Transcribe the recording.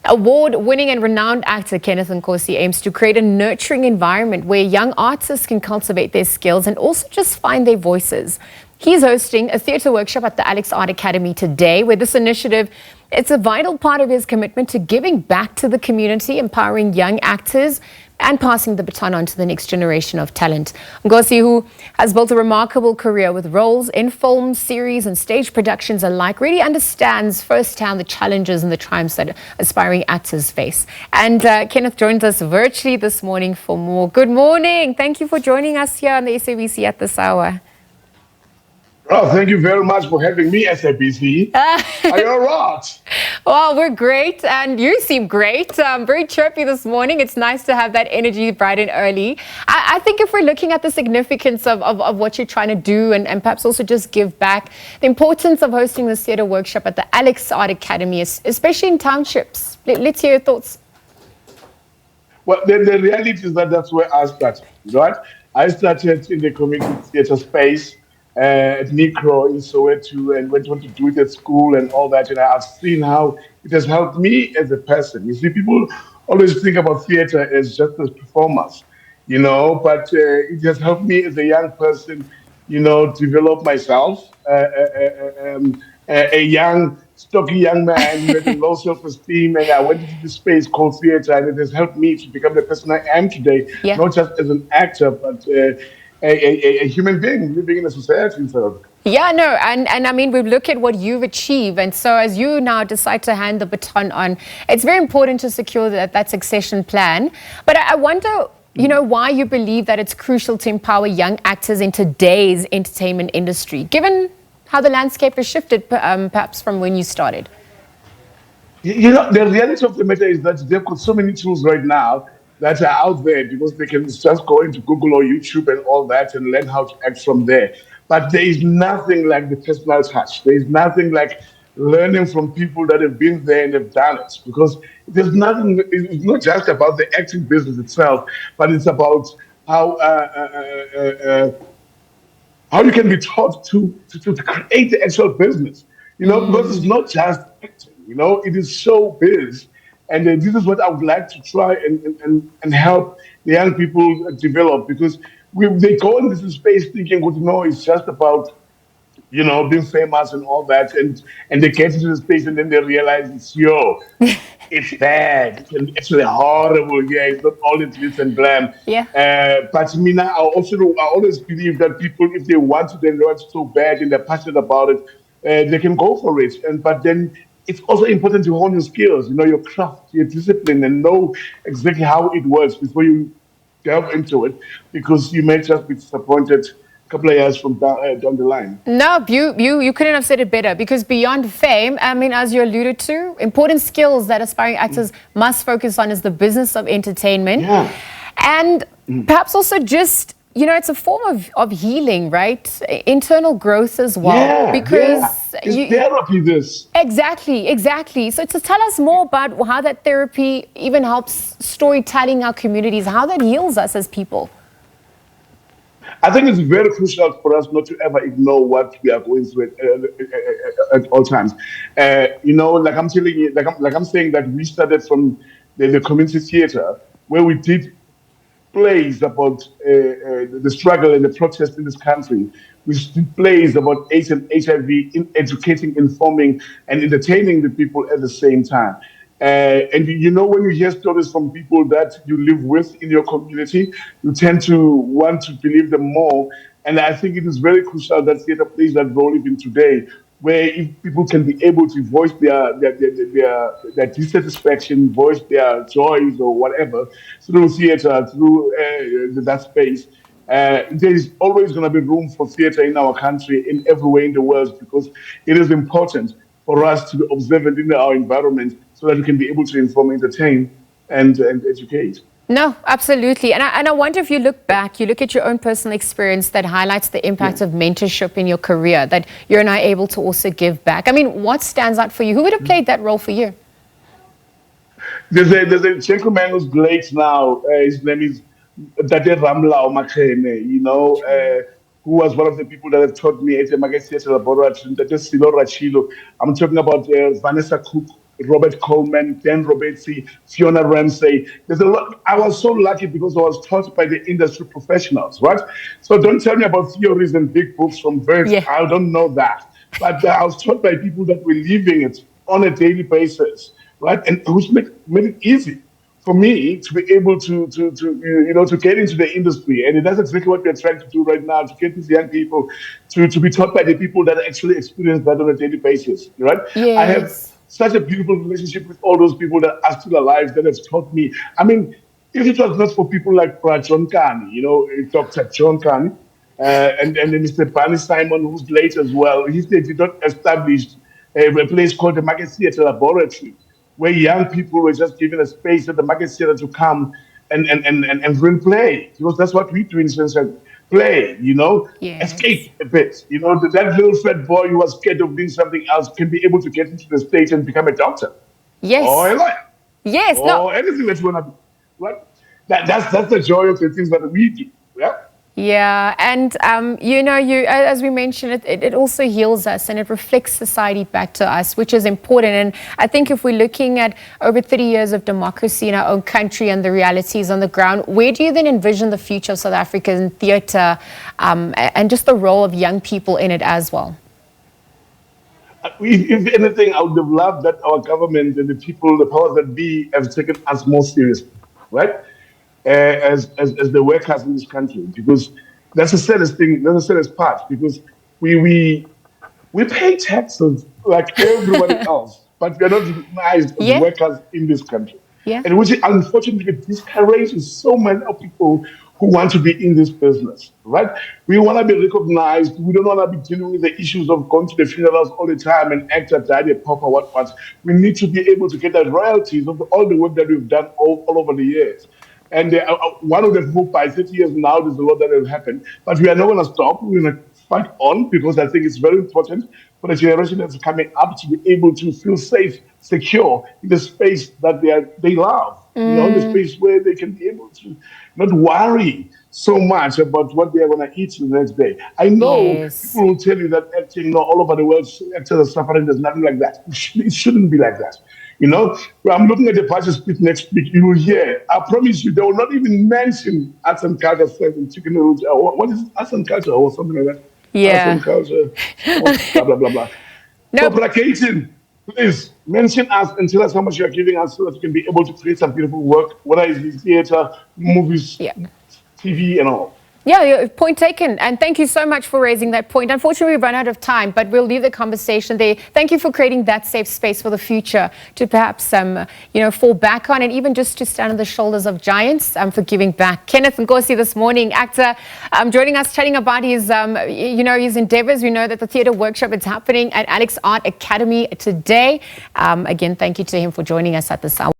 Award-winning and renowned actor Kenneth Nkosi aims to create a nurturing environment where young artists can cultivate their skills and also just find their voices. He's hosting a theatre workshop at the Alex Art Academy today, where this initiative, it's a vital part of his commitment to giving back to the community, empowering young actors and passing the baton on to the next generation of talent. Nkosi, who has built a remarkable career with roles in films, series and stage productions alike, really understands firsthand the challenges and the triumphs that aspiring actors face. And Kenneth joins us virtually this morning for more. Good morning. Thank you for joining us here on the SABC at this hour. Oh, thank you very much for having me, SABC. Are you all right? Well, we're great, and you seem great. Very chirpy this morning. It's nice to have that energy bright and early. I think if we're looking at the significance of what you're trying to do and perhaps also just give back, the importance of hosting this theatre workshop at the Alex Art Academy, especially in townships. Let's hear your thoughts. Well, the reality is that that's where I started, right? I started in the community theatre space at Nikro in Soweto and went on to do it at school and all that. And I've seen how it has helped me as a person. You see, people always think about theater as just as performers, but it has helped me as a young person, develop myself, a young, stocky young man with a low self-esteem. And I went into this space called theater, and it has helped me to become the person I am today, not just as an actor, but a human being living in a society in South Africa. Yeah, no, and I mean, we look at what you've achieved, and so as you now decide to hand the baton on, it's very important to secure that succession plan. But I wonder, why you believe that it's crucial to empower young actors in today's entertainment industry, given how the landscape has shifted, perhaps from when you started. The reality of the matter is that they've got so many tools right now that are out there, because they can just go into Google or YouTube and all that and learn how to act from there. But there is nothing like the personal touch. There is nothing like learning from people that have been there and have done it, because there's nothing. It's not just about the acting business itself, but it's about how you can be taught to create the actual business. Because it's not just acting. It is showbiz. And this is what I would like to try and help the young people develop, because they go in this space thinking, it's just about, being famous and all that. And they get into the space and then they realize it's bad. It's actually horrible. Yeah, it's not all glitz and glam. Yeah. But I always believe that people, if they want to, they want it so bad and they're passionate about it, they can go for it. But then it's also important to hone your skills, your craft, your discipline, and know exactly how it works before you delve into it, because you may just be disappointed a couple of years from down the line. No, you couldn't have said it better, because beyond fame, I mean, as you alluded to, important skills that aspiring actors must focus on is the business of entertainment. Yeah. And perhaps also just, it's a form of healing, right? Internal growth as well. Yeah, because it's therapy, this. Exactly. So to tell us more about how that therapy even helps storytelling our communities, how that heals us as people. I think it's very crucial for us not to ever ignore what we are going through at all times. Like I'm telling you, like I'm saying, that we started from the community theater, where we did plays about the struggle and the protest in this country. We did plays about AIDS and HIV, in educating, informing, and entertaining the people at the same time. And when you hear stories from people that you live with in your community, you tend to want to believe them more. And I think it is very crucial that theater plays that role even today, where if people can be able to voice their dissatisfaction, voice their joys or whatever through theater, through that space. There is always going to be room for theater in our country, in every way in the world, because it is important for us to be observant in our environment so that we can be able to inform, entertain, and educate. No, absolutely. And I wonder if you look back, you look at your own personal experience that highlights the impact of mentorship in your career, that you're now able to also give back. I mean, what stands out for you? Who would have played that role for you? There's a gentleman who's great now. His name is Tate Ramla Omakhene, who was one of the people that have taught me at the Magazine Laboratory, Tate Silo Rachilo. I'm talking about Vanessa Cook, Robert Coleman, Dan Robertsi, Fiona Ramsey. There's a lot. I was so lucky because I was taught by the industry professionals, right? So don't tell me about theories and big books from birds. Yeah. I don't know that. But I was taught by people that were living it on a daily basis, right? And which made it easy for me to be able to get into the industry. And that's exactly what we're trying to do right now, to get these young people to be taught by the people that actually experience that on a daily basis, right? I have Yes. such a beautiful relationship with all those people that are still alive, that have taught me. I mean, if it was not for people like John Kani, Dr. John Kani, and then Mr. Barney Simon, who's late as well, he did not establish a place called the Market Theatre Laboratory, where young people were just given a space at the Market Theatre to come and really play. Because that's what we do in sense of play, Yes. escape a bit. That little fat boy who was scared of doing something else can be able to get into the stage and become a doctor or a Yes. lawyer Yes. No. or anything that you want to do. Right? That's the joy of the things that we do. Yeah. Yeah, and as we mentioned, it also heals us and it reflects society back to us, which is important. And I think if we're looking at over 30 years of democracy in our own country and the realities on the ground, where do you then envision the future of South African theatre and just the role of young people in it as well? If anything, I would have loved that our government and the people, the powers that be, have taken us more seriously, right? As the workers in this country, because that's the saddest thing, that's the saddest part, because we pay taxes like everybody else, but we are not recognized as Yeah, workers in this country. yeah. And which unfortunately discourages so many people who want to be in this business, right? We want to be recognized. We don't want to be dealing with the issues of going to the funerals all the time and actor, daddy, papa, what. We need to be able to get the royalties of all the work that we've done all over the years. And one of them moved by 30 years now, there's a lot that will happen. But we are not going to stop. We're going to fight on, because I think it's very important for the generation that's coming up to be able to feel safe, secure in the space that they love. In the space where they can be able to not worry so much about what they are going to eat the next day. I know Yes. people will tell you that acting all over the world, actors are suffering. There's nothing like that. It shouldn't be like that. Well, I'm looking at the budget split next week. You will hear. I promise you, they will not even mention arts and culture and chicken noodles. What is arts and culture or something like that? Arts Yeah. and culture, blah, blah, blah, blah. So, No. placating, please mention us and tell us how much you are giving us so that we can be able to create some beautiful work, whether it's in theater, movies, Yeah. TV, and all. Yeah, point taken. And thank you so much for raising that point. Unfortunately, we've run out of time, but we'll leave the conversation there. Thank you for creating that safe space for the future to perhaps, fall back on, and even just to stand on the shoulders of giants, for giving back. Kenneth Nkosi this morning, actor, joining us, chatting about his endeavors. We know that the theatre workshop is happening at Alex Art Academy today. Again, thank you to him for joining us at this hour.